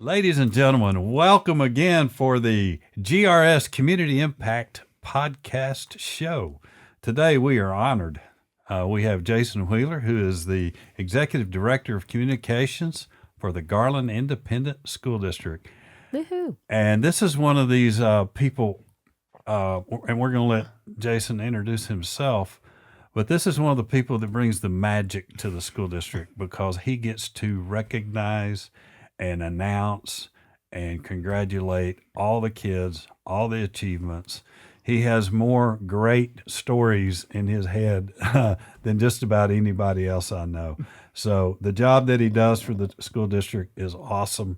Ladies and gentlemen, welcome again for the GRS Community Impact podcast show. Today we are honored. We have Jason Wheeler, who is the Executive Director of Communications for the Garland Independent School District. Woohoo. And this is one of these people, and we're going to let Jason introduce himself, but this is one of the people that brings the magic to the school district because he gets to recognize and announce and congratulate all the kids, all the achievements. He has more great stories in his head than just about anybody else I know. So the job that he does for the school district is awesome,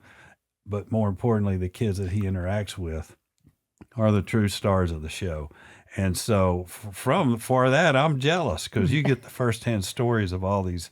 but more importantly, the kids that he interacts with are the true stars of the show. And so for that, I'm jealous because you get the firsthand stories of all these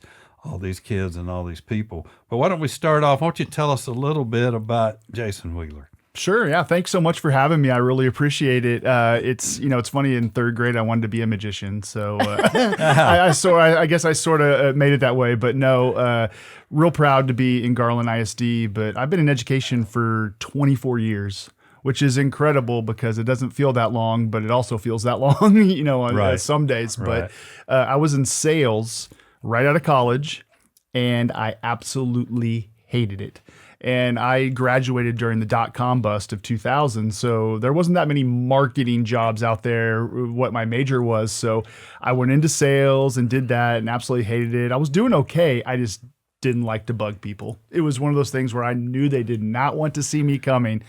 kids and all these people. But why don't we start off? Why don't you tell us a little bit about Jason Wheeler? Sure. Yeah. Thanks so much for having me. I really appreciate it. It's funny, in third grade, I wanted to be a magician. So I guess I sort of made it that way, but no, real proud to be in Garland ISD, but I've been in education for 24 years, which is incredible because it doesn't feel that long, but it also feels that long, on some days. Right. But I was in sales right out of college and I absolutely hated it. And I graduated during the dot-com bust of 2000. So there wasn't that many marketing jobs out there, what my major was. So I went into sales and did that and absolutely hated it. I was doing okay. I just didn't like to bug people. It was one of those things where I knew they did not want to see me coming.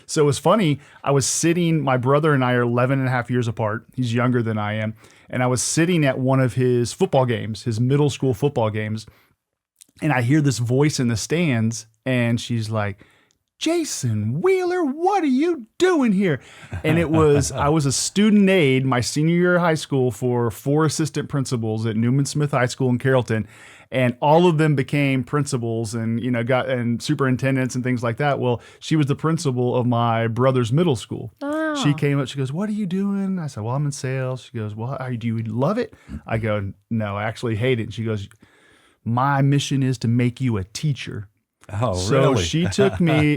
So it was funny. I was sitting, my brother and I are 11 and a half years apart. He's younger than I am. And I was sitting at one of his football games, his middle school football games. And I hear this voice in the stands and she's like, "Jason Wheeler, what are you doing here?" And I was a student aide my senior year of high school for 4 assistant principals at Newman Smith High School in Carrollton. And all of them became principals and, and superintendents and things like that. Well, she was the principal of my brother's middle school. Oh. She came up, she goes, "What are you doing?" I said, "Well, I'm in sales." She goes, "Well, do you love it?" I go, "No, I actually hate it." And she goes, "My mission is to make you a teacher." Oh, so really? She took me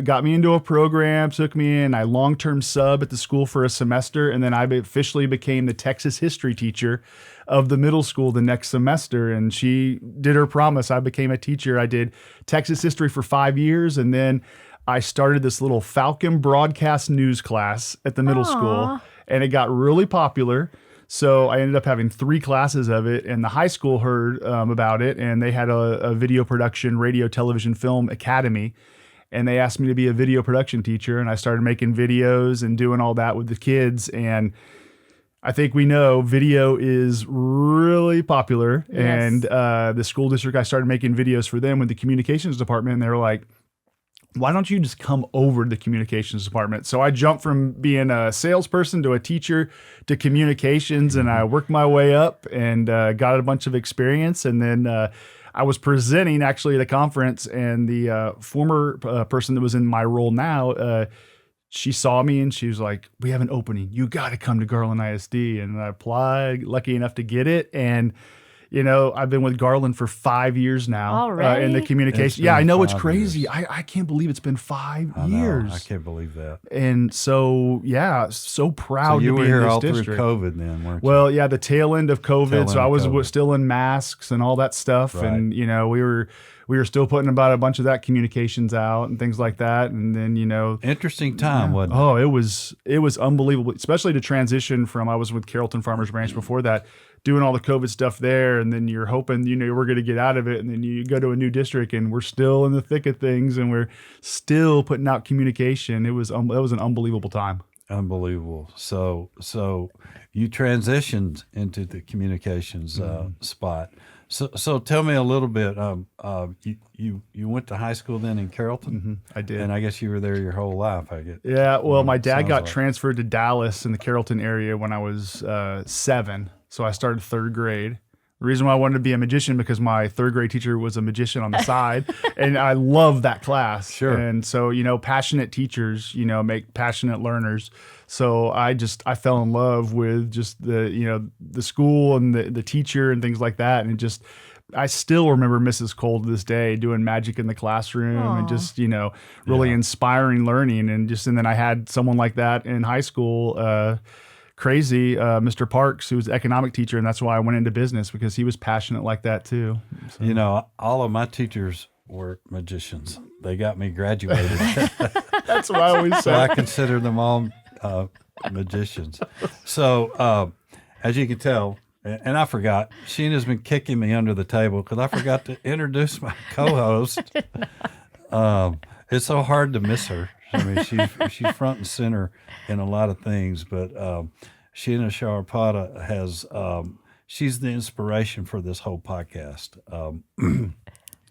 got me into a program, took me in. I long-term sub at the school for a semester, and then I officially became the Texas history teacher of the middle school the next semester. And she did her promise. I became a teacher. I did Texas history for 5 years, and then I started this little Falcon broadcast news class at the middle school, and it got really popular. So I ended up having 3 classes of it, and the high school heard about it, and they had a video production, radio, television, film academy, and they asked me to be a video production teacher, and I started making videos and doing all that with the kids. And I think we know video is really popular, Yes. and the school district, I started making videos for them with the communications department, and they were like, "Why don't you just come over to the communications department?" So I jumped from being a salesperson to a teacher to communications, and I worked my way up and got a bunch of experience. And then I was presenting actually at a conference, and the former person that was in my role now, she saw me and she was like, "We have an opening. You got to come to Garland ISD." And I applied, lucky enough to get it. And I've been with Garland for 5 years now. Already? In the communication. It's Yeah, I been know, it's 5 crazy. years. I can't believe it's been 5 I years. know. I can't believe that. And so, yeah, so proud So you to were be here in this all district. through COVID then, weren't you? Well, yeah, the tail end of COVID. Tail So end I of was COVID. still in masks and all that stuff. Right. And, we were still putting about a bunch of that communications out and things like that. And then, Interesting time, wasn't it? oh, it was unbelievable, especially to transition from, I was with Carrollton Farmers Branch before that, doing all the COVID stuff there. And then you're hoping, we're going to get out of it. And then you go to a new district and we're still in the thick of things and we're still putting out communication. It was an unbelievable time. Unbelievable. So you transitioned into the communications spot. So tell me a little bit. You went to high school then in Carrollton? I did. And I guess you were there your whole life, I get. Yeah, well, my dad sounds got like. transferred to Dallas in the Carrollton area when I was 7. So I started 3rd grade. The reason why I wanted to be a magician because my 3rd grade teacher was a magician on the side, and I loved that class. Sure. And so, passionate teachers, make passionate learners. So I fell in love with just the school and the teacher and things like that, and it just I still remember Mrs. Cole to this day doing magic in the classroom and just, really inspiring learning. And then I had someone like that in high school, crazy, Mr. Parks, who was an economic teacher. And that's why I went into business, because he was passionate like that too. So. All of my teachers were magicians. They got me graduated. That's what I always say. So I consider them all magicians. So as you can tell, and I forgot, Sheena's been kicking me under the table because I forgot to introduce my co-host. It's so hard to miss her. I mean, she's front and center in a lot of things, but Sheena Sharpada has, she's the inspiration for this whole podcast.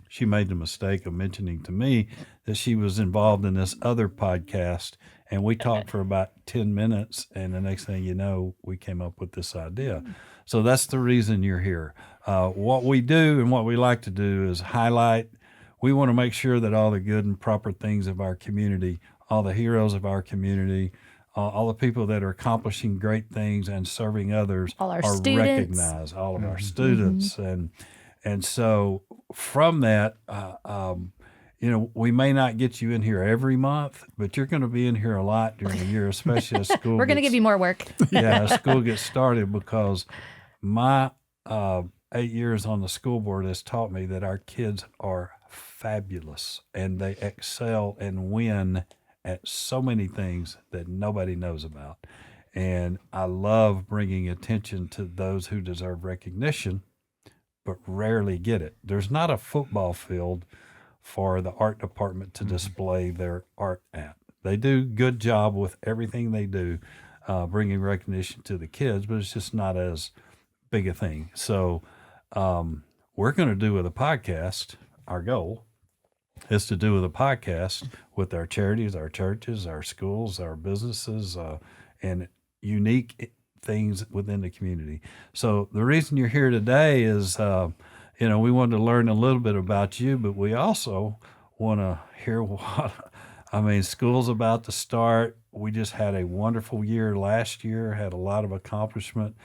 She made the mistake of mentioning to me that she was involved in this other podcast, and we talked for about 10 minutes, and the next thing you know, we came up with this idea. So that's the reason you're here. What we do and what we like to do is highlight. We want to make sure that all the good and proper things of our community, all the heroes of our community, all the people that are accomplishing great things and serving others all our are students. Recognized, all of our students. And so from that, we may not get you in here every month, but you're going to be in here a lot during the year, especially as school. We're going to give you more work. As school gets started, because my 8 years on the school board has taught me that our kids are fabulous and they excel and win at so many things that nobody knows about. And I love bringing attention to those who deserve recognition, but rarely get it. There's not a football field for the art department to display their art at. They do a good job with everything they do, bringing recognition to the kids, but it's just not as big a thing. So we're going to do with a podcast, our goal is to do with a podcast with our charities, our churches, our schools, our businesses, and unique things within the community. So the reason you're here today is, we wanted to learn a little bit about you, but we also want to hear school's about to start. We just had a wonderful year last year, had a lot of accomplishment.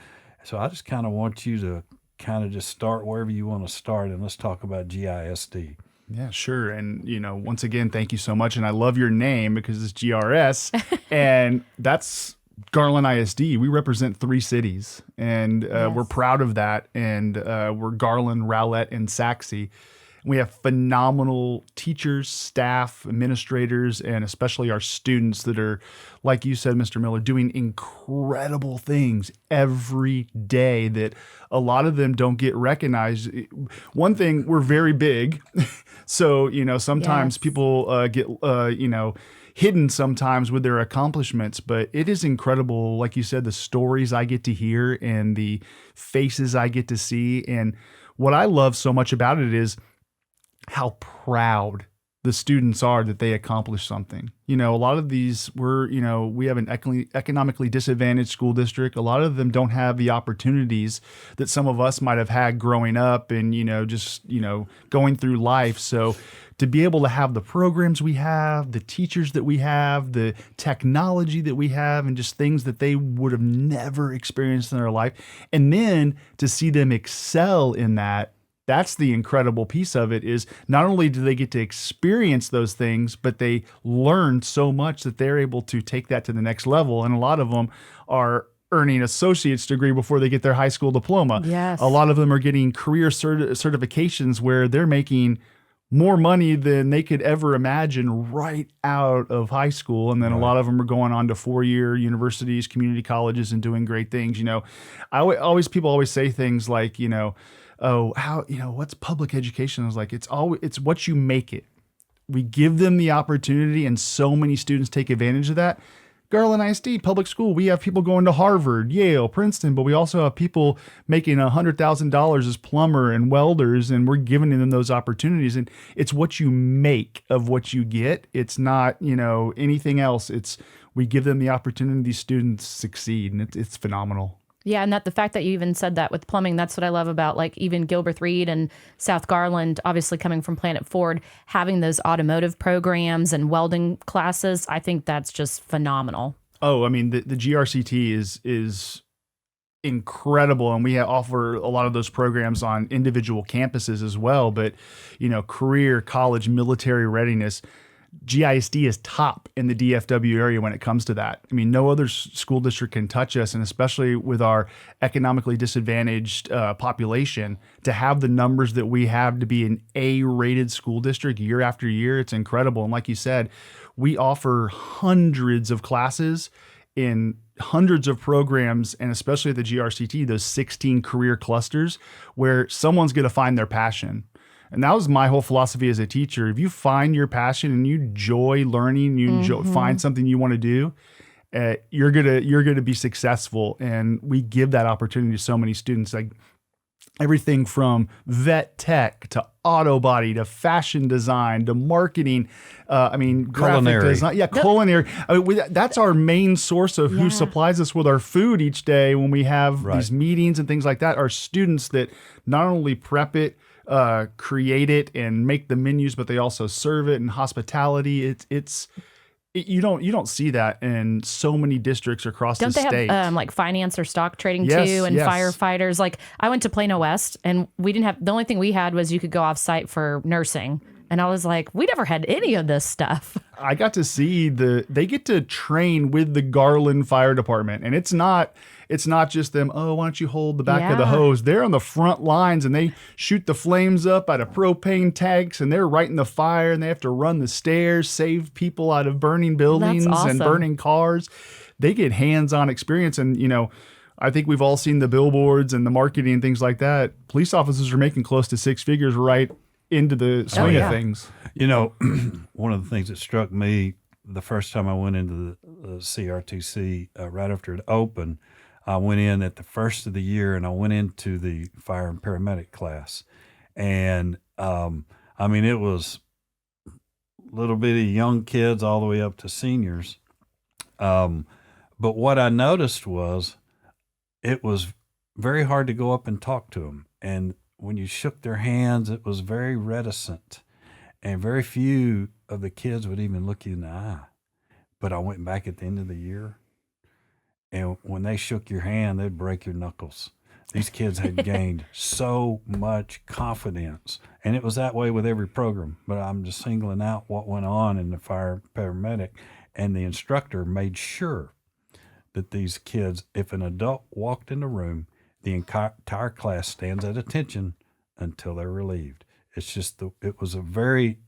So I just kind of want you to kind of just start wherever you want to start, and let's talk about GISD. Yeah, sure. And, once again, thank you so much. And I love your name because it's GRS, and that's Garland ISD. We represent 3 cities, and we're proud of that. And we're Garland, Rowlett, and Sachse. We have phenomenal teachers, staff, administrators, and especially our students that are, like you said, Mr. Miller, doing incredible things every day that a lot of them don't get recognized. One thing, we're very big. So, sometimes people get, hidden sometimes with their accomplishments, but it is incredible. Like you said, the stories I get to hear and the faces I get to see. And what I love so much about it is how proud the students are that they accomplished something. A lot of these we have an economically disadvantaged school district. A lot of them don't have the opportunities that some of us might have had growing up and, going through life. So to be able to have the programs we have, the teachers that we have, the technology that we have, and just things that they would have never experienced in their life. And then to see them excel in that, that's the incredible piece of it, is not only do they get to experience those things, but they learn so much that they're able to take that to the next level. And a lot of them are earning associate's degree before they get their high school diploma. Yes. A lot of them are getting career certifications where they're making more money than they could ever imagine right out of high school. And then a lot of them are going on to 4-year universities, community colleges, and doing great things. People always say things like, what's public education? I was like, it's what you make it. We give them the opportunity, and so many students take advantage of that. Garland ISD, public school, we have people going to Harvard, Yale, Princeton, but we also have people making $100,000 as plumber and welders, and we're giving them those opportunities. And it's what you make of what you get. It's not, anything else. We give them the opportunity, these students succeed, and it's phenomenal. Yeah, and the fact that you even said that with plumbing, that's what I love about like even Gilbert Reed and South Garland, obviously coming from Planet Ford, having those automotive programs and welding classes. I think that's just phenomenal. Oh, I mean, the GRCT is incredible, and we offer a lot of those programs on individual campuses as well. But career, college, military readiness, GISD is top in the DFW area when it comes to that. I mean, no other school district can touch us, and especially with our economically disadvantaged population, to have the numbers that we have to be an A-rated school district year after year, it's incredible. And like you said, we offer hundreds of classes in hundreds of programs, and especially at the GRCT, those 16 career clusters where someone's going to find their passion. And that was my whole philosophy as a teacher. If you find your passion and you enjoy learning, find something you want to do, you're gonna be successful. And we give that opportunity to so many students. Like everything from vet tech to auto body to fashion design to marketing. Graphic Culinary. design. Yeah, culinary. That's our main source of who supplies us with our food each day when we have these meetings and things like that. Our students that not only prep it, create it and make the menus, but they also serve it, and hospitality. You don't see that in so many districts across the state. Don't they have like finance or stock trading too, and firefighters? Like I went to Plano West, and we didn't have, the only thing we had was you could go off site for nursing. And I was like, we never had any of this stuff. I got to see they get to train with the Garland Fire Department, and it's not just them, oh, why don't you hold the back of the hose? They're on the front lines, and they shoot the flames up out of propane tanks, and they're right in the fire, and they have to run the stairs, save people out of burning buildings and burning cars. They get hands-on experience, and I think we've all seen the billboards and the marketing and things like that. Police officers are making close to six figures right into the swing of things. One of the things that struck me the first time I went into the CRTC, right after it opened, I went in at the first of the year, and I went into the fire and paramedic class. And it was little bitty young kids all the way up to seniors. But what I noticed was it was very hard to go up and talk to them. And when you shook their hands, it was very reticent, and very few of the kids would even look you in the eye. But I went back at the end of the year, and when they shook your hand, they'd break your knuckles. These kids had gained so much confidence, and it was that way with every program. But I'm just singling out what went on in the fire paramedic, and the instructor made sure that these kids, if an adult walked in the room, the entire class stands at attention until they're relieved. It's just it was a very,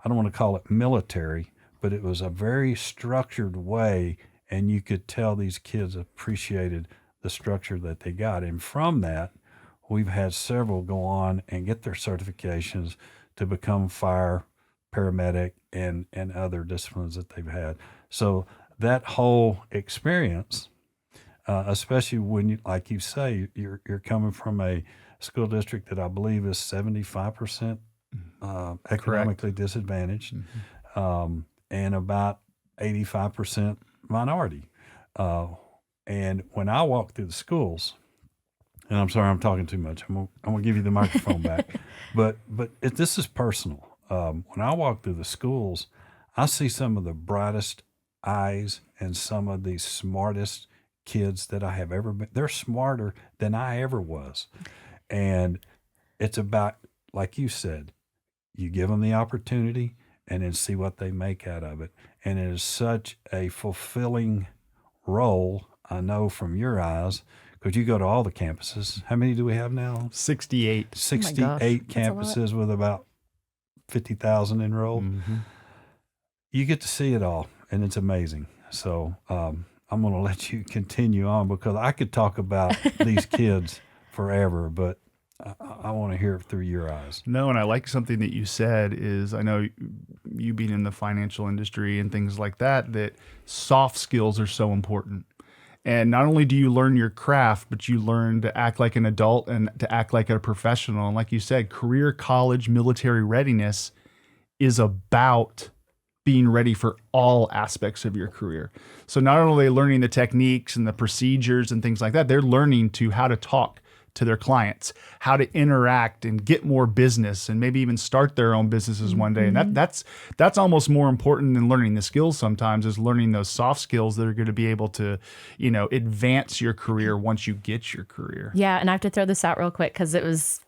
I don't want to call it military, but it was a very structured way, and you could tell these kids appreciated the structure that they got. And from that, we've had several go on and get their certifications to become fire, paramedic, and other disciplines that they've had. So that whole experience, especially when, like you say, you're coming from a school district that I believe is 75% economically disadvantaged, and about 85% minority. And when I walk through the schools, and I'm sorry I'm talking too much, I'm gonna give you the microphone back, but this is personal. When I walk through the schools, I see some of the brightest eyes and some of the smartest kids that I have ever been. They're smarter than I ever was. And it's about, like you said, you give them the opportunity and then see what they make out of it. And it is such a fulfilling role, I know from your eyes, because you go to all the campuses. How many do we have now? 68. 68 campuses with about 50,000 enrolled. Mm-hmm. You get to see it all, and it's amazing. So I'm going to let you continue on, because I could talk about these kids forever, but I want to hear it through your eyes. No, and I like something that you said is, I know you being in the financial industry and things like that, that soft skills are so important. And not only do you learn your craft, but you learn to act like an adult and to act like a professional. And like you said, career, college, military readiness is about being ready for all aspects of your career. So not only are they learning the techniques and the procedures and things like that, they're learning how to talk to their clients, how to interact and get more business, and maybe even start their own businesses one day. And that's almost more important than learning the skills sometimes, is learning those soft skills that are going to be able to, advance your career once you get your career. Yeah, and I have to throw this out real quick because it was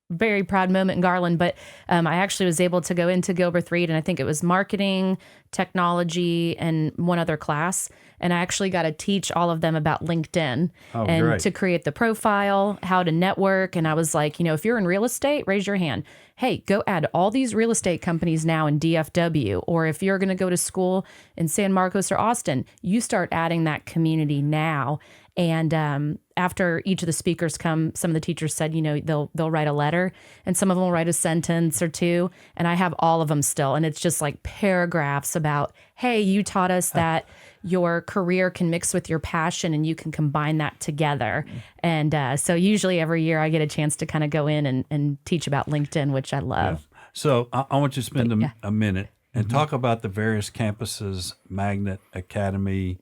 a very proud moment in Garland, but I actually was able to go into Gilbert Reed, and I think it was marketing, technology, and one other class. And I actually got to teach all of them about LinkedIn and great. to create the profile, how to network. And I was like, if you're in real estate, raise your hand. Hey, go add all these real estate companies now in DFW. Or if you're going to go to school in San Marcos or Austin, you start adding that community now. And after each of the speakers come, some of the teachers said, they'll write a letter, and some of them will write a sentence or two. And I have all of them still. And it's just like paragraphs about, hey, you taught us that your career can mix with your passion and you can combine that together. And so usually every year I get a chance to kind of go in and teach about LinkedIn, which I love. Yeah. So I want you to spend a minute and talk about the various campuses, Magnet, Academy,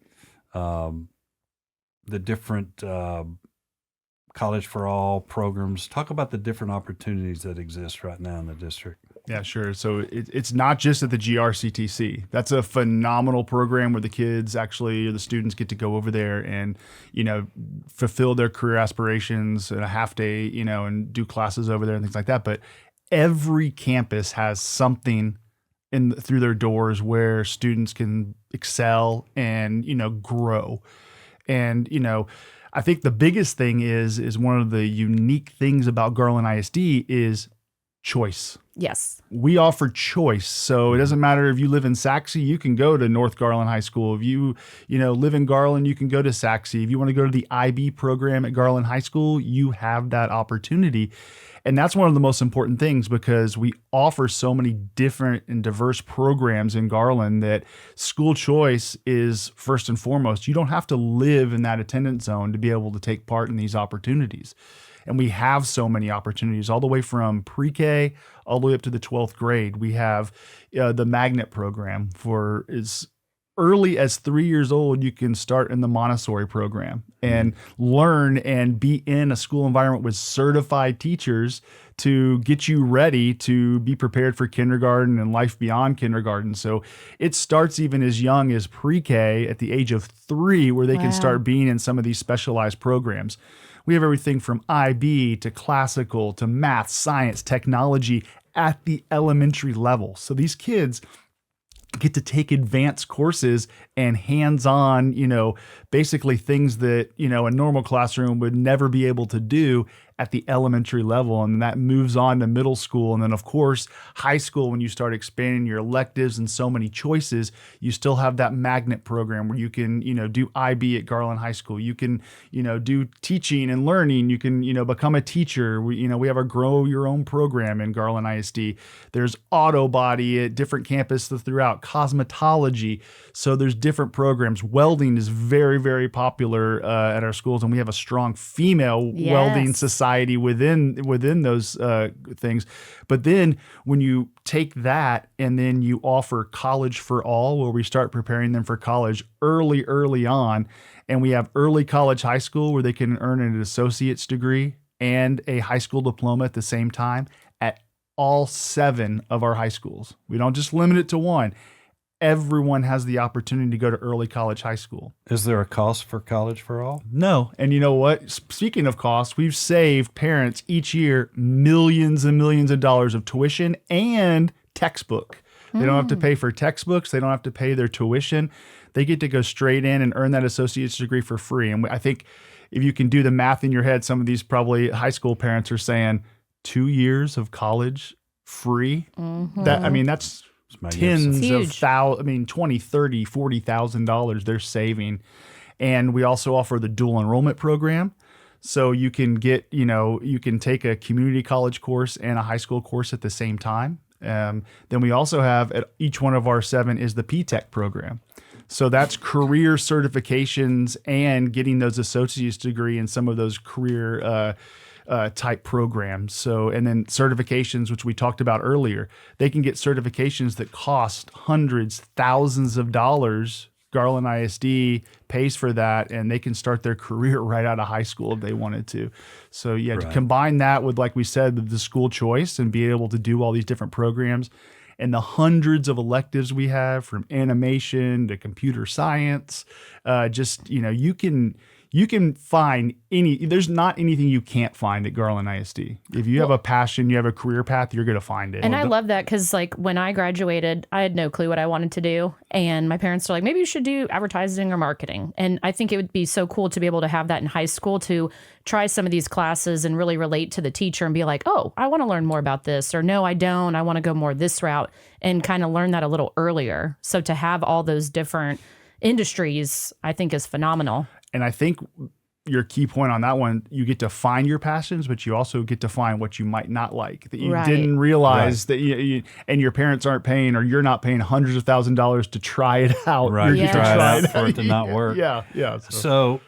the different College for All programs. Talk about the different opportunities that exist right now in the district. Yeah, sure. So it's not just at the GRCTC. That's a phenomenal program where the kids actually, or the students, get to go over there and, fulfill their career aspirations in a half day, and do classes over there and things like that. But every campus has something through their doors where students can excel and, grow. And, I think the biggest thing is one of the unique things about Garland ISD is choice. Yes. We offer choice. So it doesn't matter if you live in Sachse, you can go to North Garland High School. If you live in Garland, you can go to Sachse. If you want to go to the IB program at Garland High School, you have that opportunity. And that's one of the most important things, because we offer so many different and diverse programs in Garland that school choice is first and foremost. You don't have to live in that attendance zone to be able to take part in these opportunities. And we have so many opportunities all the way from pre-K all the way up to the 12th grade. We have the Magnet program for as early as 3 years old. You can start in the Montessori program and learn and be in a school environment with certified teachers to get you ready to be prepared for kindergarten and life beyond kindergarten. So it starts even as young as pre-K at the age of 3, where they can start being in some of these specialized programs. We have everything from IB to classical to math, science, technology at the elementary level. So these kids get to take advanced courses and hands-on, basically things that, a normal classroom would never be able to do at the elementary level. And that moves on to middle school. And then, of course, high school, when you start expanding your electives and so many choices, you still have that Magnet program where you can, do IB at Garland High School. You can, do teaching and learning. You can, become a teacher. We have our Grow Your Own program in Garland ISD. There's auto body at different campuses throughout, cosmetology. So there's different programs. Welding is very, very popular at our schools, and we have a strong female welding society within those things. But then when you take that and then you offer College for All, where we start preparing them for college early on, and we have early college high school where they can earn an associate's degree and a high school diploma at the same time at all 7 of our high schools. We don't just limit it to one. Everyone has the opportunity to go to early college high school. Is there a cost for College for All? No. And you know what? Speaking of cost, we've saved parents each year millions and millions of dollars of tuition and textbook. They don't have to pay for textbooks. They don't have to pay their tuition. They get to go straight in and earn that associate's degree for free. And I think if you can do the math in your head, some of these probably high school parents are saying 2 years of college free. That's tens of thousands, $20,000, $30,000, $40,000 they're saving. And we also offer the dual enrollment program. So you can get, you can take a community college course and a high school course at the same time. Then we also have at each one of our 7 is the P-Tech program. So that's career certifications and getting those associate's degree in some of those career type programs. So, and then certifications, which we talked about earlier, they can get certifications that cost hundreds, thousands of dollars Garland ISD pays for that, and they can start their career right out of high school if they wanted to. So yeah, to combine that with, like we said, with the school choice and be able to do all these different programs and the hundreds of electives we have, from animation to computer science, you can find there's not anything you can't find at Garland ISD. If you have a passion, you have a career path, you're going to find it. And I love that because, like, when I graduated, I had no clue what I wanted to do. And my parents were like, maybe you should do advertising or marketing. And I think it would be so cool to be able to have that in high school, to try some of these classes and really relate to the teacher and be like, oh, I want to learn more about this, or no, I don't. I want to go more this route, and kind of learn that a little earlier. So to have all those different industries, I think, is phenomenal. And I think your key point on that one, you get to find your passions, but you also get to find what you might not like, that you didn't realize that and your parents aren't paying, or you're not paying hundreds of $1,000s to try it out. Right. You try it out for it to not work. Yeah. So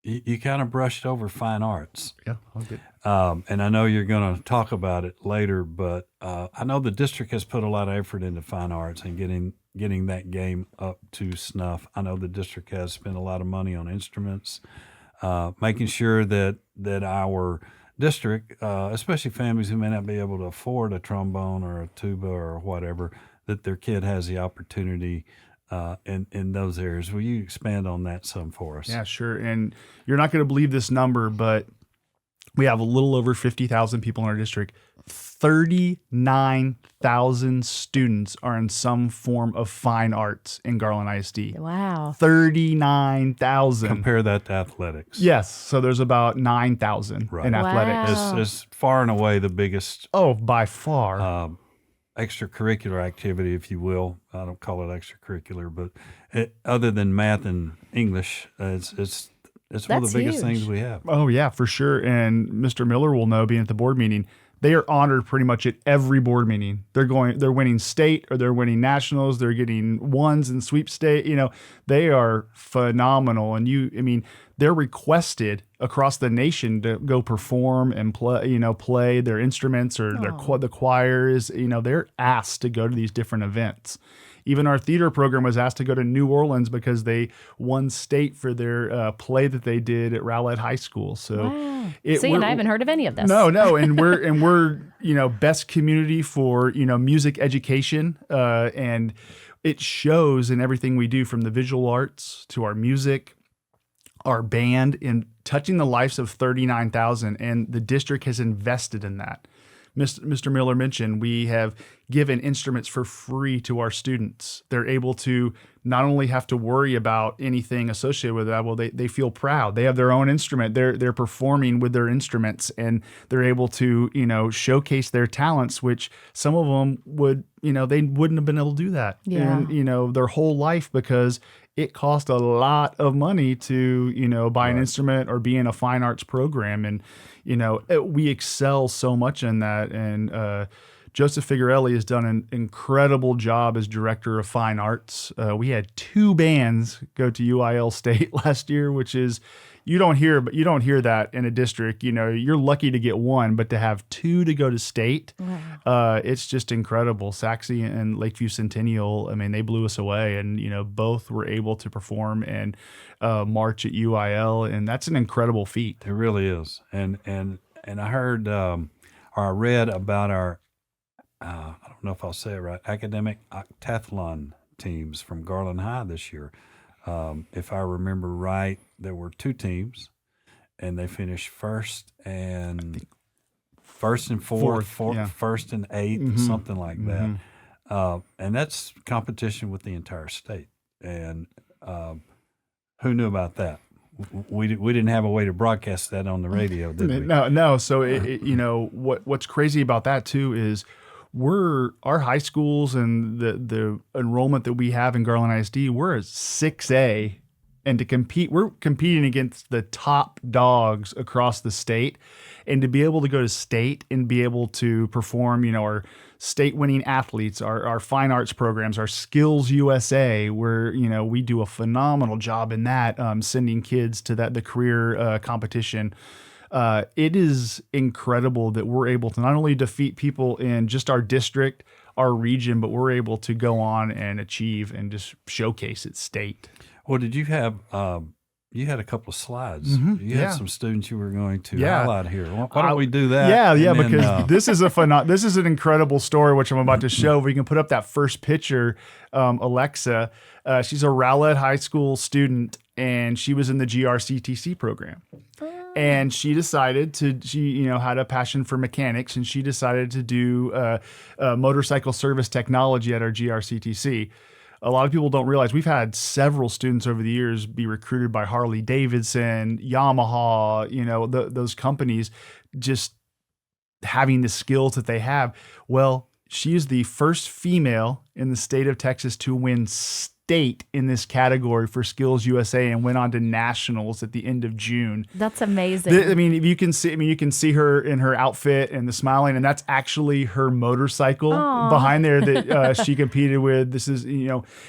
you kind of brushed over fine arts. Yeah. Okay. And I know you're going to talk about it later, but I know the district has put a lot of effort into fine arts and getting that game up to snuff. I know the district has spent a lot of money on instruments, making sure that our district, especially families who may not be able to afford a trombone or a tuba or whatever, that their kid has the opportunity in those areas. Will you expand on that some for us? Yeah, sure. And you're not going to believe this number, but we have a little over 50,000 people in our district. 39,000 students are in some form of fine arts in Garland ISD. Wow. 39,000. Compare that to athletics. Yes. So there's about 9,000 in athletics. Wow. It's far and away the biggest. Oh, by far. Extracurricular activity, if you will. I don't call it extracurricular, but other than math and English, it's one of the biggest things we have. Oh, yeah, for sure. And Mr. Miller will know, being at the board meeting, they are honored pretty much at every board meeting. They're winning state, or they're winning nationals. They're getting ones in sweepstate. They are phenomenal. And they're requested across the nation to go perform and play their instruments, or the choirs. They're asked to go to these different events. Even our theater program was asked to go to New Orleans because they won state for their play that they did at Rowlett High School. So, and I haven't heard of any of this. No, and we're best community for music education, and it shows in everything we do, from the visual arts to our music, our band, in touching the lives of 39,000, and the district has invested in that. Mr. Miller mentioned we have given instruments for free to our students. They're able to not only have to worry about anything associated with that, well, they feel proud. They have their own instrument. They're performing with their instruments, and they're able to, showcase their talents, which some of them would, they wouldn't have been able to do that in, their whole life, because it cost a lot of money to, buy an instrument or be in a fine arts program. And, we excel so much in that. And Joseph Figurelli has done an incredible job as director of fine arts. We had 2 bands go to UIL State last year, which is, you don't hear that in a district. You're lucky to get 1, but to have 2 to go to state, it's just incredible. Sachse and Lakeview Centennial, they blew us away, and both were able to perform and march at UIL, and that's an incredible feat. It really is. And I heard or I read about our I don't know if I'll say it right, academic octathlon teams from Garland High this year. If I remember right, there were 2 teams, and they finished first and fourth, first and 8th, something like that. And that's competition with the entire state. And who knew about that? We didn't have a way to broadcast that on the radio, did we? No. So what's crazy about that too is our high schools and the enrollment that we have in Garland ISD, we're a 6A, and we're competing against the top dogs across the state, and to be able to go to state and be able to perform, our state winning athletes, our fine arts programs, our Skills USA, where, we do a phenomenal job in that, sending kids to the career competition. It is incredible that we're able to not only defeat people in just our district, our region, but we're able to go on and achieve and just showcase at state. Well, did you have you had a couple of slides? You had some students you were going to highlight here. Why don't we do that? Yeah, And then, because this is an incredible story, which I'm about to show. We can put up that first picture, Alexa. She's a Rowlett High School student, and she was in the GRCTC program. And she decided she had a passion for mechanics, and she decided to do motorcycle service technology at our GRCTC. A lot of people don't realize we've had several students over the years be recruited by Harley Davidson, Yamaha, those companies, just having the skills that they have. Well, she is the first female in the state of Texas to win state in this category for Skills USA, and went on to nationals at the end of June. That's amazing. You can see her in her outfit and the smiling, and that's actually her motorcycle behind there that she competed with. This is,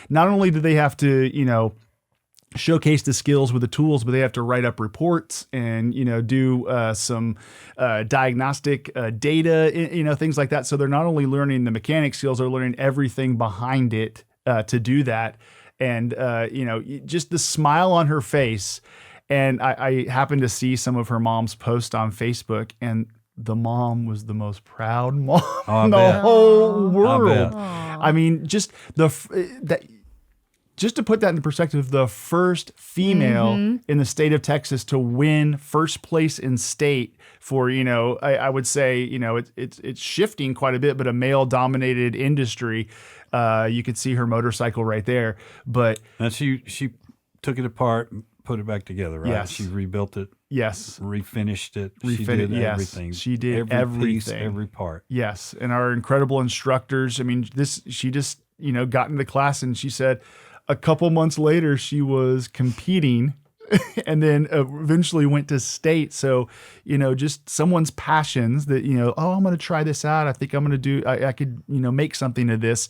not only do they have to, showcase the skills with the tools, but they have to write up reports and, do some diagnostic data, things like that. So they're not only learning the mechanic skills, they're learning everything behind it to do that. And, just the smile on her face. And I happened to see some of her mom's posts on Facebook, and the mom was the most proud mom in the whole world. I mean, just to put that in perspective, the first female in the state of Texas to win first place in state for, I would say, it's shifting quite a bit, but a male dominated industry. You could see her motorcycle right there, but and she took it apart, and put it back together, right? Yes. She rebuilt it. Yes. Refinished it. She did everything. She did every piece, everything. every part. Yes. And our incredible instructors, she just, got into class, and she said a couple months later she was competing and then eventually went to state. So, just someone's passions that, I'm going to try this out. I think I'm going to I could, make something of this,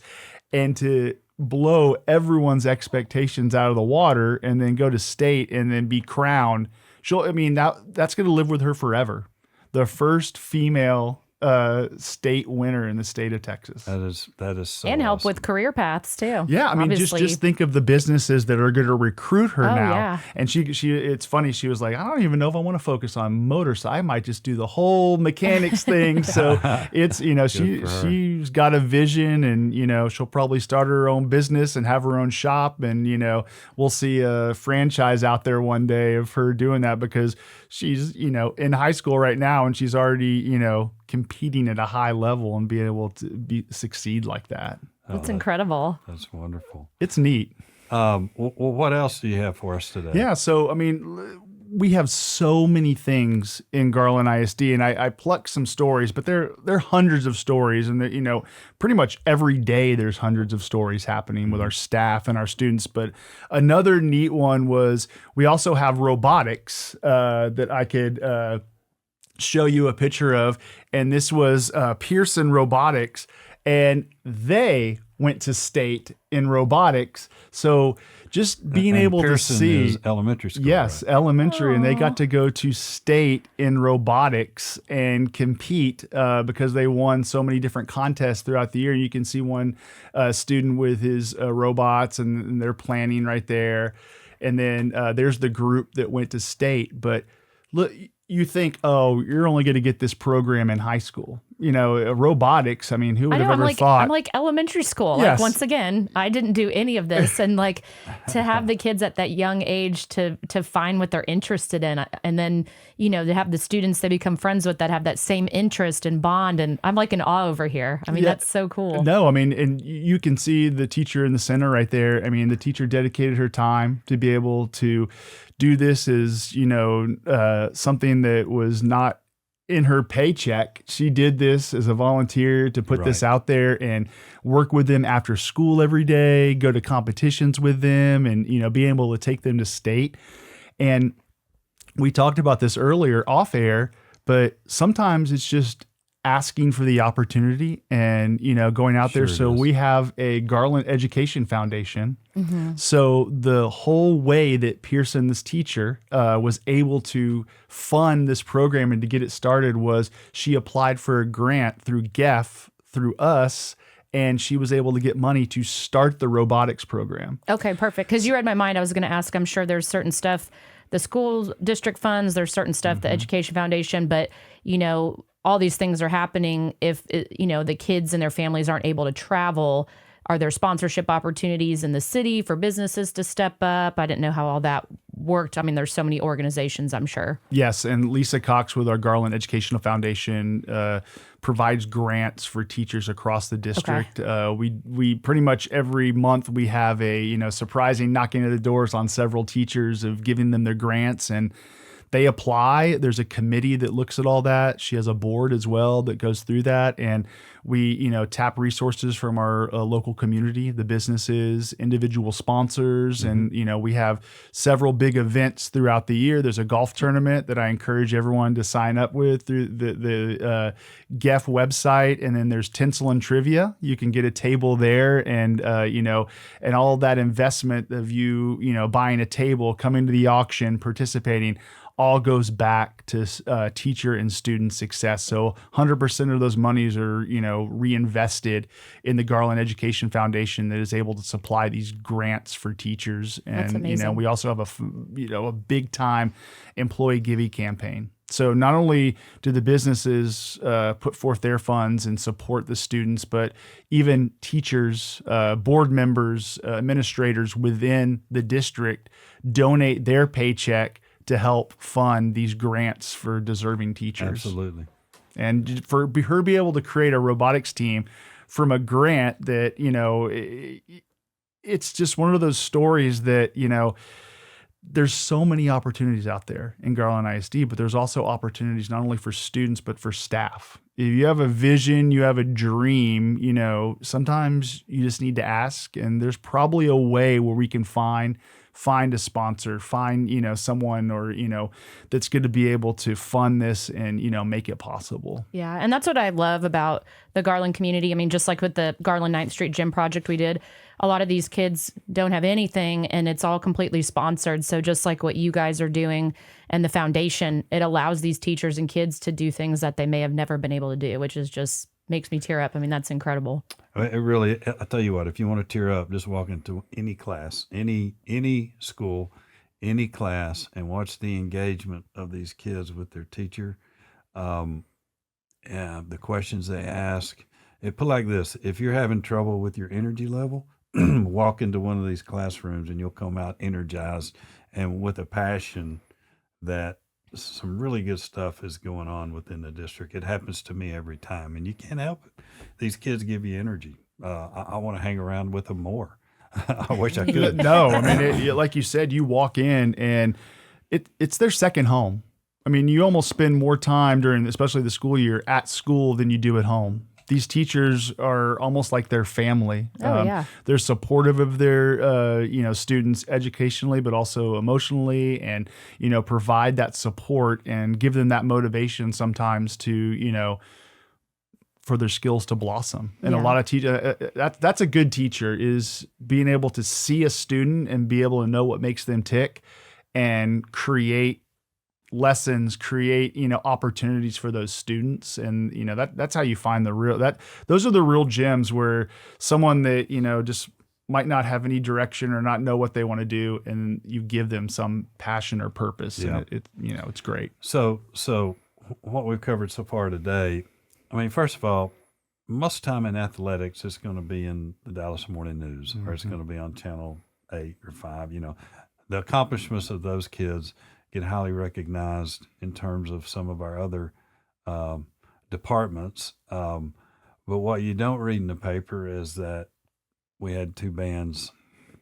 and to blow everyone's expectations out of the water and then go to state and then be crowned. That's going to live with her forever. The first female state winner in the state of Texas. That is so and help awesome. with career paths too. Yeah, Obviously. just think of the businesses that are going to recruit her now. Yeah. And she it's funny, she was like, I don't even know if I want to focus on motors. I might just do the whole mechanics thing. So it's, she's got a vision, and she'll probably start her own business and have her own shop, and we'll see a franchise out there one day of her doing that, because she's in high school right now, and she's already competing at a high level and being able to succeed like that. That's incredible. That's wonderful. It's neat. Well, what else do you have for us today? Yeah, so we have so many things in Garland ISD, and I plucked some stories, but there are hundreds of stories, and pretty much every day there's hundreds of stories happening with our staff and our students. But another neat one was we also have robotics that I could show you a picture of, and this was Pearson Robotics, and they went to state in robotics. So just being able Pearson to see is elementary school. yes, right? elementary, and they got to go to state in robotics and compete because they won so many different contests throughout the year. You can see one student with his robots, and they're planning right there. And then there's the group that went to state. But look, you think, oh, you're only going to get this program in high school. Robotics, who would have ever thought? I'm like elementary school. Yes. Like, once again, I didn't do any of this. And to have the kids at that young age to find what they're interested in, and then, to have the students they become friends with that have that same interest and bond. And I'm like in awe over here. That's so cool. No, and you can see the teacher in the center right there. The teacher dedicated her time to be able to do this as, something that was not in her paycheck. She did this as a volunteer to put this out there and work with them after school every day, go to competitions with them, and, be able to take them to state. And we talked about this earlier off air, but sometimes it's just asking for the opportunity and, going out there. So we have a Garland Education Foundation. So the whole way that Pearson, this teacher, was able to fund this program and to get it started was she applied for a grant through GEF, through us, and she was able to get money to start the robotics program. Okay, perfect. Because you read my mind. I was going to ask, I'm sure there's certain stuff, the school district funds, there's certain stuff, the Education Foundation, but, all these things are happening if, the kids and their families aren't able to travel. Are there sponsorship opportunities in the city for businesses to step up? I didn't know how all that worked. I mean, there's so many organizations, I'm sure. Yes, and Lisa Cox with our Garland Educational Foundation provides grants for teachers across the district. We pretty much every month we have a surprising knocking at the doors on several teachers of giving them their grants, and they apply. There's a committee that looks at all that. She has a board as well that goes through that. And we, tap resources from our local community, the businesses, individual sponsors. And, we have several big events throughout the year. There's a golf tournament that I encourage everyone to sign up with through the GEF website. And then there's tinsel and trivia. You can get a table there, and, and all that investment of you buying a table, coming to the auction, participating, all goes back to teacher and student success. So 100% of those monies are, reinvested in the Garland Education Foundation that is able to supply these grants for teachers. And, That's amazing. We also have a big time employee giving campaign. So not only do the businesses put forth their funds and support the students, but even teachers, board members, administrators within the district donate their paycheck to help fund these grants for deserving teachers. Absolutely. And for her to be able to create a robotics team from a grant that, it's just one of those stories that, there's so many opportunities out there in Garland ISD, but there's also opportunities not only for students, but for staff. If you have a vision, you have a dream, sometimes you just need to ask, and there's probably a way where we can find a sponsor, find, someone or, that's going to be able to fund this and, make it possible. Yeah. And that's what I love about the Garland community. I mean, just like with the Garland 9th Street Gym project we did, a lot of these kids don't have anything and it's all completely sponsored. So just like what you guys are doing and the foundation, it allows these teachers and kids to do things that they may have never been able to do, which is just makes me tear up. I mean, that's incredible. It really, I tell you what, if you want to tear up, just walk into any class, any school, any class, and watch the engagement of these kids with their teacher. And the questions they ask. It put like this: if you're having trouble with your energy level, walk into one of these classrooms and you'll come out energized and with a passion that some really good stuff is going on within the district. It happens to me every time, and you can't help it. These kids give you energy. I want to hang around with them more. I wish I could. No, I mean, like you said, you walk in and it's their second home. I mean, you almost spend more time during, especially the school year, at school than you do at home. These teachers are almost like their family. Yeah. They're supportive of their, students educationally, but also emotionally, and, provide that support and give them that motivation sometimes to, for their skills to blossom. And a lot of teachers, that's a good teacher, is being able to see a student and be able to know what makes them tick and create lessons, create, opportunities for those students. And, that's how you find those are the real gems, where someone that, just might not have any direction or not know what they want to do, and you give them some passion or purpose. Yeah. And it's great. So what we've covered so far today, I mean, first of all, most time in athletics, it's going to be in the Dallas Morning News, or it's going to be on Channel 8 or 5. The accomplishments of those kids get highly recognized in terms of some of our other departments. But what you don't read in the paper is that we had 2 bands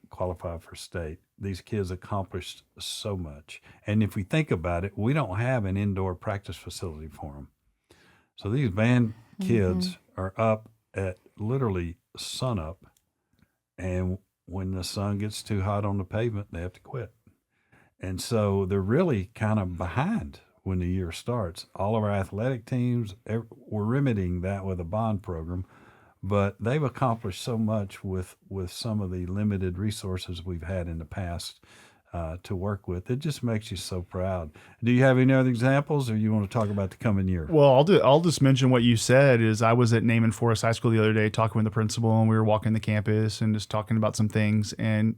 qualify for state. These kids accomplished so much. And if we think about it, we don't have an indoor practice facility for them. So these band kids are up at literally sunup, and when the sun gets too hot on the pavement, they have to quit. And so they're really kind of behind when the year starts. All of our athletic teams, we're remedying that with a bond program, but they've accomplished so much with some of the limited resources we've had in the past. to work with. It just makes you so proud. Do you have any other examples, or you want to talk about the coming year? Well, I'll just mention what you said. Is I was at Naaman Forest High School the other day talking with the principal, and we were walking the campus and just talking about some things, and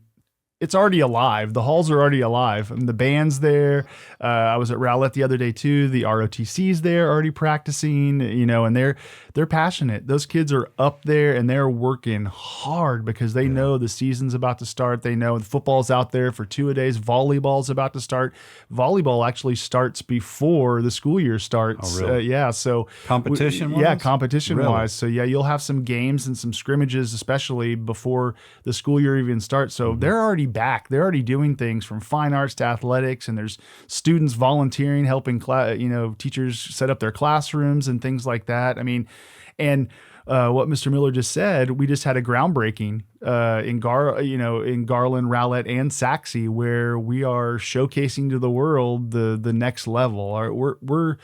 it's already alive. The halls are already alive. And the band's there. I was at Rowlett the other day too. The ROTC's there already practicing, and they're passionate. Those kids are up there and they're working hard because they know the season's about to start. They know the football's out there for 2-a-days. Volleyball's about to start. Volleyball actually starts before the school year starts. Oh, really? So Competition-wise? Yeah, competition-wise. Really? So yeah, you'll have some games and some scrimmages, especially before the school year even starts. So they're already back. They're already doing things from fine arts to athletics, and there's students volunteering, helping teachers set up their classrooms and things like that. I mean, and what Mr. Miller just said, we just had a groundbreaking in Garland, Rowlett, and Sachse, where we are showcasing to the world the next level. We're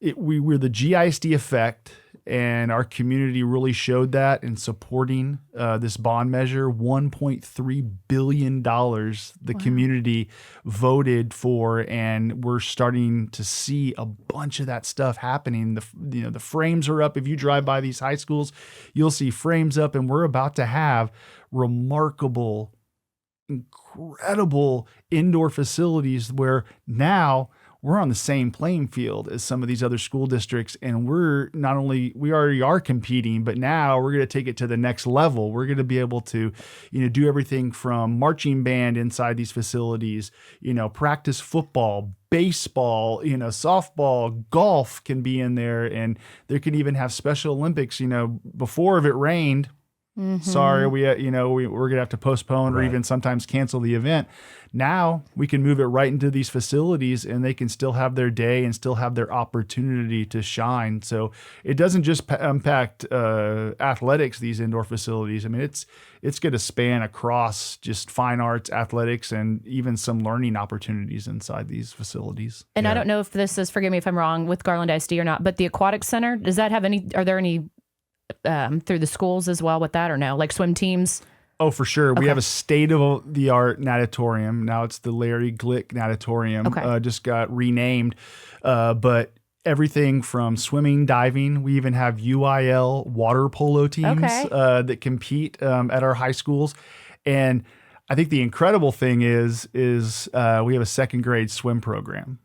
the GISD effect. And our community really showed that in supporting this bond measure. $1.3 billion the community voted for, and we're starting to see a bunch of that stuff happening. The frames are up. If you drive by these high schools, you'll see frames up, and we're about to have remarkable, incredible indoor facilities where now we're on the same playing field as some of these other school districts. And we already are competing, but now we're going to take it to the next level. We're going to be able to, do everything from marching band inside these facilities, practice football, baseball, softball, golf can be in there. And there can even have Special Olympics, before if it rained, sorry, we're going to have to postpone or even sometimes cancel the event. Now we can move it right into these facilities, and they can still have their day and still have their opportunity to shine. So it doesn't just impact athletics, these indoor facilities. I mean, it's going to span across just fine arts, athletics, and even some learning opportunities inside these facilities. And I don't know if this is, forgive me if I'm wrong, with Garland ISD or not, but the aquatic center, does that have are there any through the schools as well with that, or no? Like swim teams? Oh, for sure. We have a state-of-the-art natatorium. Now it's the Larry Glick Natatorium. Just got renamed. But everything from swimming, diving. We even have UIL water polo teams that compete at our high schools. And I think the incredible thing is we have a second grade swim program.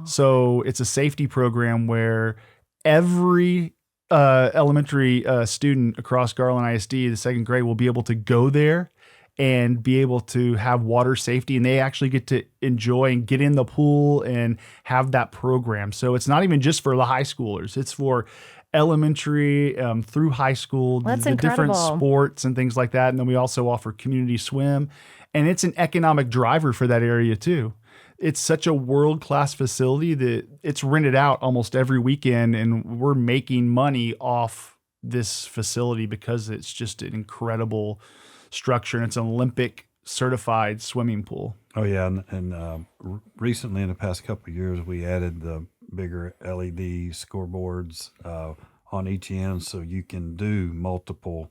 So it's a safety program where every elementary student across Garland ISD, the second grade, will be able to go there and be able to have water safety, and they actually get to enjoy and get in the pool and have that program. So it's not even just for the high schoolers; it's for elementary through high school, That's the incredible. different sports and things like that. And then we also offer community swim, and it's an economic driver for that area too. It's such a world-class facility that it's rented out almost every weekend, and we're making money off this facility because it's just an incredible structure, and it's an Olympic certified swimming pool. Oh yeah, and recently in the past couple of years, we added the bigger LED scoreboards on each end, so you can do multiple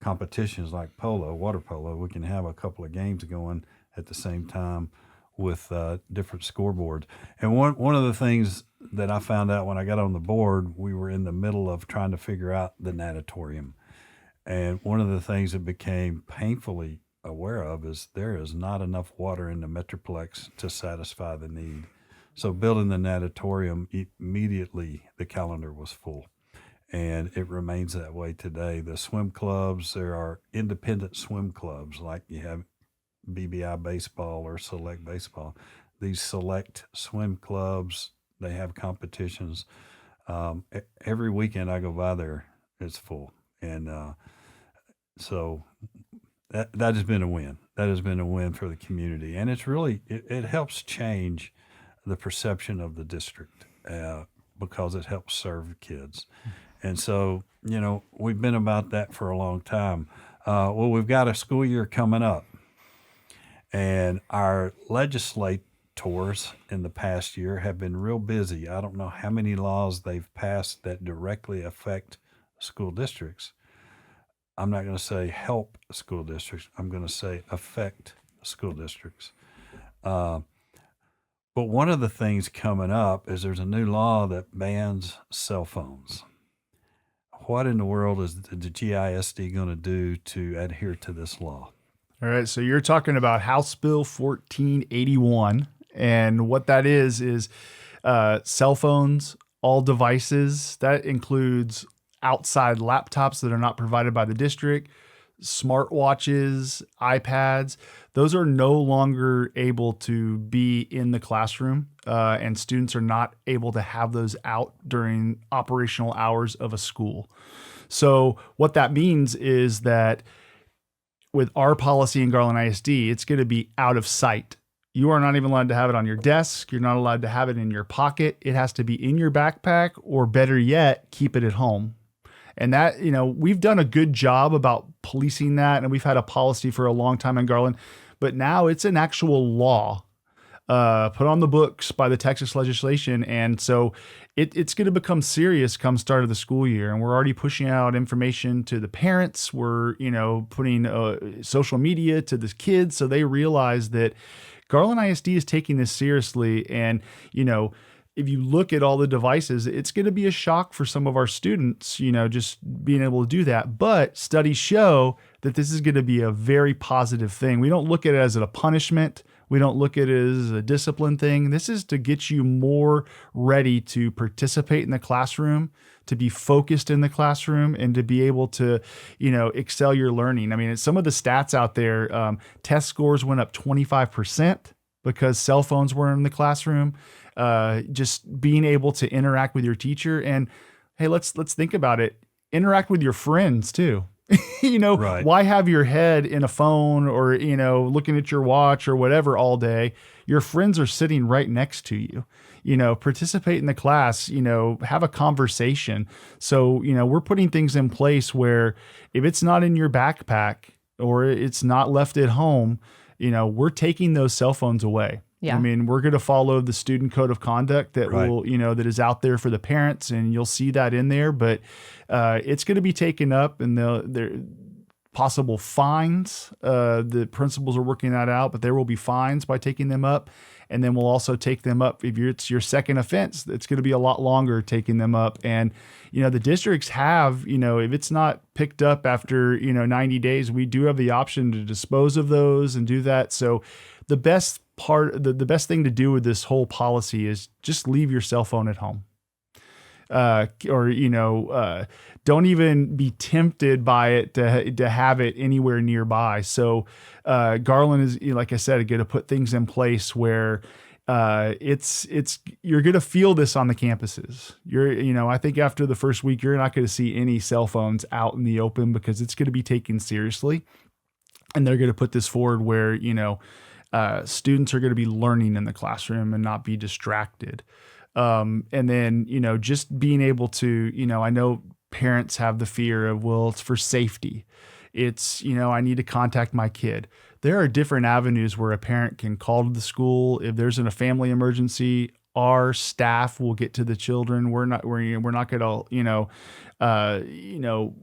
competitions like water polo. We can have a couple of games going at the same time with different scoreboards. And one of the things that I found out when I got on the board, we were in the middle of trying to figure out the natatorium. And one of the things that became painfully aware of is there is not enough water in the Metroplex to satisfy the need. So building the natatorium, immediately the calendar was full. And it remains that way today. The swim clubs, there are independent swim clubs like you have BBI baseball or select baseball. These select swim clubs, they have competitions. Every weekend I go by there, it's full. And so that has been a win. That has been a win for the community. And it's really, it helps change the perception of the district because it helps serve kids. And so, we've been about that for a long time. Well, we've got a school year coming up. And our legislators in the past year have been real busy. I don't know how many laws they've passed that directly affect school districts. I'm not going to say help school districts. I'm going to say affect school districts. But one of the things coming up is there's a new law that bans cell phones. What in the world is the GISD going to do to adhere to this law? All right, so you're talking about House Bill 1481, and what that is cell phones, all devices. That includes outside laptops that are not provided by the district, smartwatches, iPads. Those are no longer able to be in the classroom, and students are not able to have those out during operational hours of a school. So what that means is that with our policy in Garland ISD, it's going to be out of sight. You are not even allowed to have it on your desk. You're not allowed to have it in your pocket. It has to be in your backpack, or better yet, keep it at home. And that, we've done a good job about policing that, and we've had a policy for a long time in Garland, but now it's an actual law put on the books by the Texas legislation. And so it's going to become serious come start of the school year. And we're already pushing out information to the parents. We're, putting social media to the kids so they realize that Garland ISD is taking this seriously. And, if you look at all the devices, it's going to be a shock for some of our students, just being able to do that. But studies show that this is going to be a very positive thing. We don't look at it as a punishment. We don't look at it as a discipline thing. This is to get you more ready to participate in the classroom, to be focused in the classroom, and to be able to, excel your learning. I mean, some of the stats out there, test scores went up 25% because cell phones weren't in the classroom. Just being able to interact with your teacher, and hey, let's think about it. Interact with your friends too. Right. Why have your head in a phone or, looking at your watch or whatever all day? Your friends are sitting right next to you. Participate in the class, have a conversation. So, we're putting things in place where if it's not in your backpack or it's not left at home, we're taking those cell phones away. Yeah. I mean, we're going to follow the student code of conduct that Right. will, that is out there for the parents, and you'll see that in there, but it's going to be taken up, and there possible fines. The principals are working that out, but there will be fines by taking them up. And then we'll also take them up. If it's your second offense, it's going to be a lot longer taking them up. And, the districts have, if it's not picked up after, 90 days, we do have the option to dispose of those and do that. So the best best thing to do with this whole policy is just leave your cell phone at home. Don't even be tempted by it to have it anywhere nearby. So Garland is, like I said, going to put things in place where you're going to feel this on the campuses. I think after the first week, you're not going to see any cell phones out in the open because it's going to be taken seriously. And they're going to put this forward where, students are going to be learning in the classroom and not be distracted. And then, just being able to, I know parents have the fear of, well, it's for safety. It's, I need to contact my kid. There are different avenues where a parent can call to the school. If there's a family emergency, our staff will get to the children. We're not going to,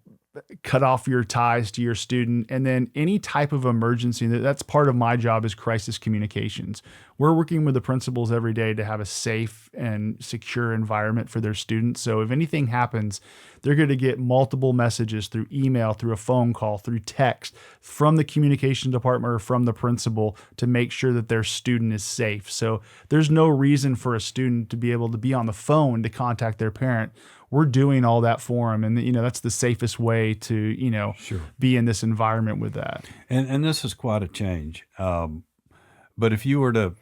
cut off your ties to your student. And then any type of emergency, that's part of my job is crisis communications. We're working with the principals every day to have a safe and secure environment for their students. So if anything happens, they're going to get multiple messages through email, through a phone call, through text from the communication department or from the principal to make sure that their student is safe. So there's no reason for a student to be able to be on the phone to contact their parent. We're doing all that for them. And, that's the safest way to, Sure. be in this environment with that. And this is quite a change. But if you were to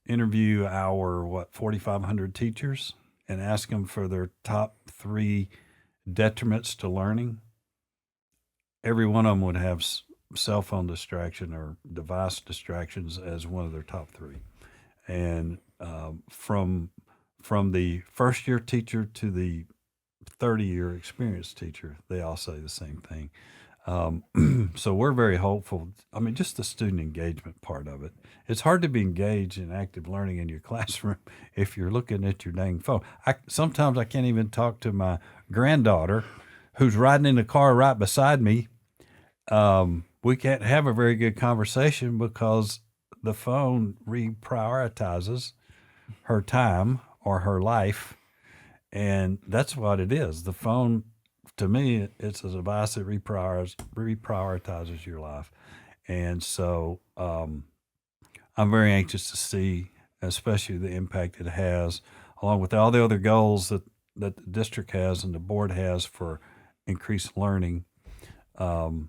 interview our 4,500 teachers and ask them for their top 3 detriments to learning, every one of them would have cell phone distraction or device distractions as one of their top 3. And from the first year teacher to the 30-year experienced teacher, they all say the same thing. So we're very hopeful. I mean, just the student engagement part of it. It's hard to be engaged in active learning in your classroom if you're looking at your dang phone. Sometimes I can't even talk to my granddaughter who's riding in the car right beside me. We can't have a very good conversation because the phone reprioritizes her time or her life, and that's what it is. The phone, to me, it's a device that reprioritizes your life, and so I'm very anxious to see, especially the impact it has, along with all the other goals that the district has and the board has for increased learning, the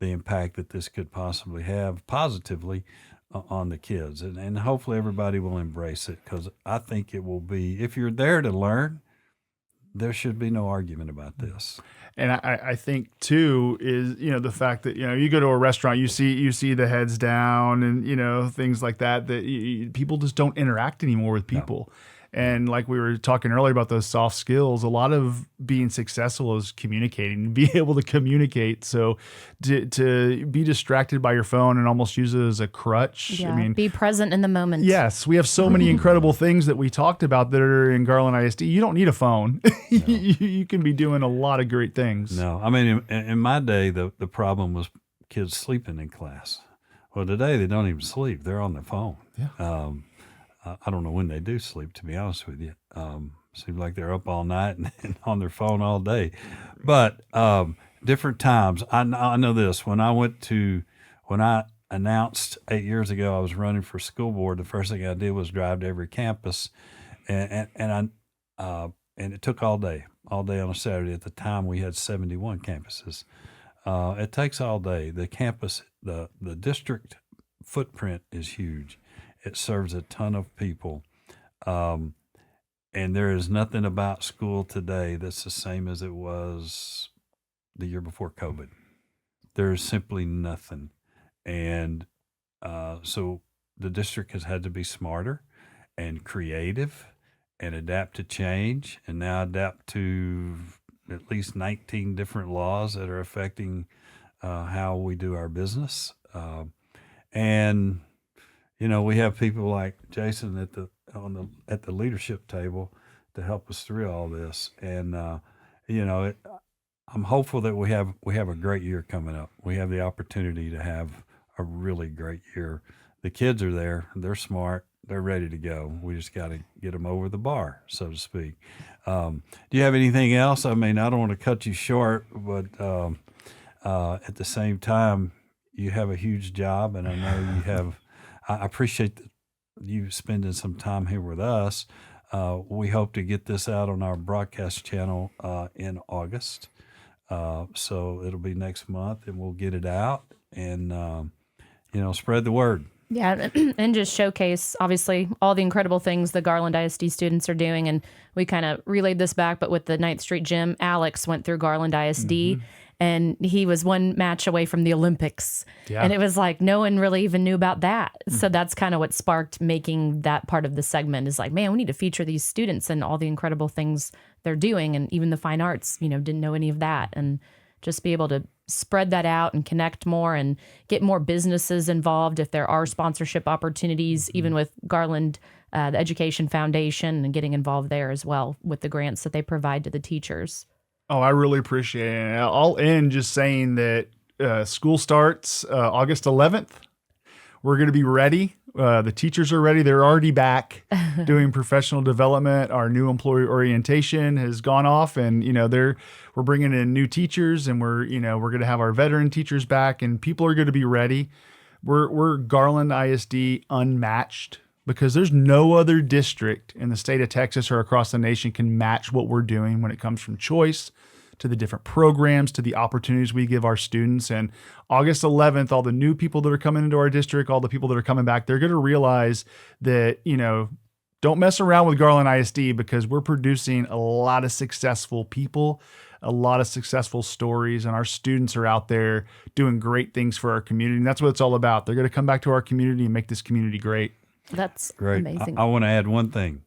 impact that this could possibly have positively on the kids. And hopefully everybody will embrace it, because I think it will be, if you're there to learn, there should be no argument about this. And I think too is, the fact that, you go to a restaurant, you see the heads down and, things like that, people just don't interact anymore with people. No. And like we were talking earlier about those soft skills, a lot of being successful is communicating, be able to communicate. So to be distracted by your phone and almost use it as a crutch. Yeah, be present in the moment. Yes, we have so many incredible things that we talked about that are in Garland ISD. You don't need a phone. No. You can be doing a lot of great things. No, I mean, in my day, the problem was kids sleeping in class. Well, today they don't even sleep. They're on their phone. Yeah. I don't know when they do sleep, to be honest with you. Seems like they're up all night and on their phone all day. But different times. I know this. When I announced 8 years ago I was running for school board, the first thing I did was drive to every campus, and it took all day on a Saturday. At the time, we had 71 campuses. It takes all day. The campus, the district footprint is huge. It serves a ton of people. And there is nothing about school today that's the same as it was the year before COVID. There's simply nothing. And so the district has had to be smarter and creative and adapt to change, and now adapt to at least 19 different laws that are affecting how we do our business. And we have people like Jason at the leadership table to help us through all this. And I'm hopeful that we have a great year coming up. We have the opportunity to have a really great year. The kids are there. They're smart. They're ready to go. We just got to get them over the bar, so to speak. Do you have anything else? I mean, I don't want to cut you short, but at the same time, you have a huge job, and I know you have. I appreciate you spending some time here with us. We hope to get this out on our broadcast channel in August. So it'll be next month, and we'll get it out and, spread the word. Yeah, and just showcase, obviously, all the incredible things the Garland ISD students are doing. And we kind of relayed this back, but with the 9th Street Gym, Alex went through Garland ISD, and he was one match away from the Olympics. Yeah. And it was like no one really even knew about that. So that's kind of what sparked making that part of the segment, is like, man, we need to feature these students and all the incredible things they're doing. And even the fine arts, didn't know any of that. And just be able to spread that out and connect more and get more businesses involved if there are sponsorship opportunities, even with Garland, the Education Foundation, and getting involved there as well with the grants that they provide to the teachers. Oh, I really appreciate it. I'll end just saying that school starts August 11th. We're going to be ready. The teachers are ready. They're already back doing professional development. Our new employee orientation has gone off, and we're bringing in new teachers, and we're going to have our veteran teachers back, and people are going to be ready. We're Garland ISD unmatched, because there's no other district in the state of Texas or across the nation can match what we're doing when it comes from choice to the different programs, to the opportunities we give our students. And August 11th, all the new people that are coming into our district, all the people that are coming back, they're going to realize that, don't mess around with Garland ISD, because we're producing a lot of successful people, a lot of successful stories, and our students are out there doing great things for our community. And that's what it's all about. They're going to come back to our community and make this community great. That's great. Amazing. I want to add one thing.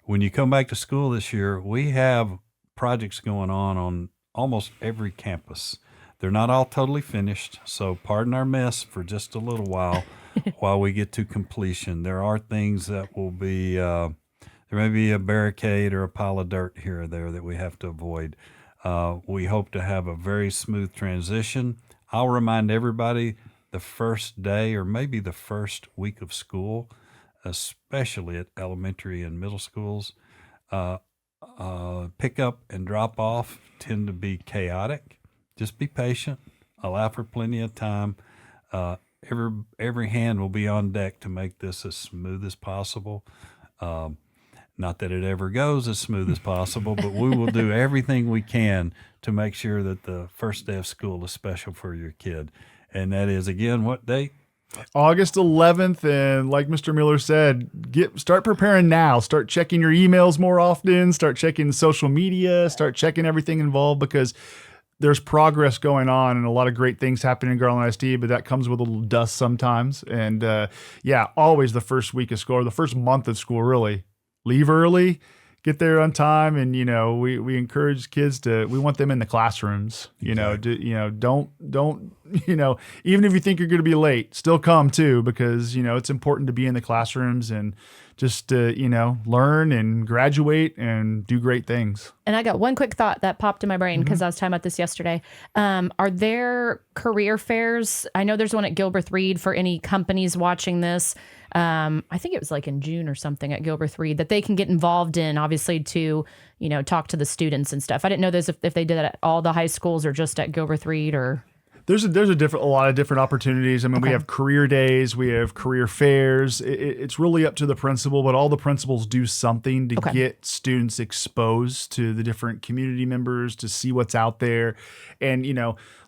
When you come back to school this year, we have projects going on almost every campus. They're not all totally finished, so pardon our mess for just a little while we get to completion. There are things that will be, there may be a barricade or a pile of dirt here or there that we have to avoid. We hope to have a very smooth transition. I'll remind everybody, the first day or maybe the first week of school, especially at elementary and middle schools. Pick up and drop off tend to be chaotic. Just be patient. Allow for plenty of time. Every hand will be on deck to make this as smooth as possible. Not that it ever goes as smooth as possible, but we will do everything we can to make sure that the first day of school is special for your kid. And that is, again, what date? August 11th. And like Mr. Miller said, start preparing now. Start checking your emails more often. Start checking social media. Start checking everything involved, because there's progress going on and a lot of great things happening in Garland ISD, but that comes with a little dust sometimes. And always the first week of school, or the first month of school, really. Leave early, get there on time, and we encourage kids we want them in the classrooms. Don't even if you think you're going to be late, still come too, because it's important to be in the classrooms and just learn and graduate and do great things. And I got one quick thought that popped in my brain because I was talking about this yesterday. Are there career fairs? I know there's one at Gilbert Reed for any companies watching this. I think it was like in June or something at Gilbert Reed that they can get involved in, obviously, to, talk to the students and stuff. I didn't know this if they did that at all the high schools or just at Gilbert Reed or... There's a lot of different opportunities. I mean, we have career days, we have career fairs. It's really up to the principal, but all the principals do something to get students exposed to the different community members, to see what's out there. And,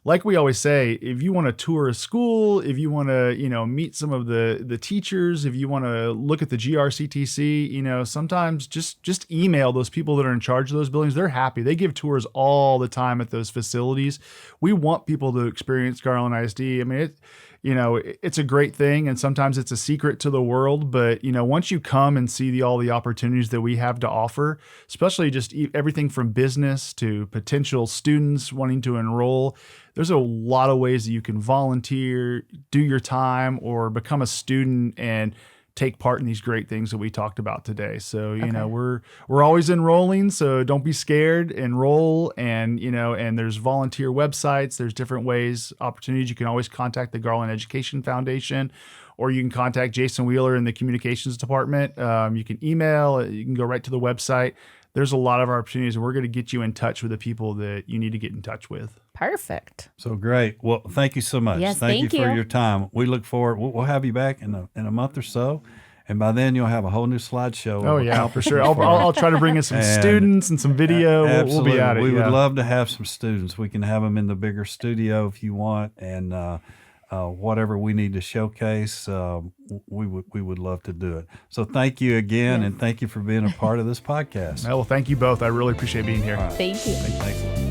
like we always say, if you want to tour a school, if you want to, meet some of the teachers, if you want to look at the GRCTC, sometimes just email those people that are in charge of those buildings. They're happy. They give tours all the time at those facilities. We want people to experience Garland ISD. I mean, it's a great thing, and sometimes it's a secret to the world. But once you come and see all the opportunities that we have to offer, especially just everything from business to potential students wanting to enroll, there's a lot of ways that you can volunteer, do your time, or become a student and take part in these great things that we talked about today. So, we're always enrolling, so don't be scared, enroll. And, and there's volunteer websites, there's different ways, opportunities. You can always contact the Garland Education Foundation, or you can contact Jason Wheeler in the communications department. You can email, you can go right to the website. There's a lot of opportunities, and we're going to get you in touch with the people that you need to get in touch with. Perfect. So great. Well, thank you so much. Yes, thank you for your time. We look forward. We'll have you back in a month or so, and by then you'll have a whole new slideshow. Oh yeah, for sure. I'll try to bring in some students and some video. Absolutely. We'll be at it. We would love to have some students. We can have them in the bigger studio if you want, and whatever we need to showcase, we would love to do it. So thank you again, and thank you for being a part of this podcast. Well, thank you both. I really appreciate being here. Right. Thank you. Thanks a lot.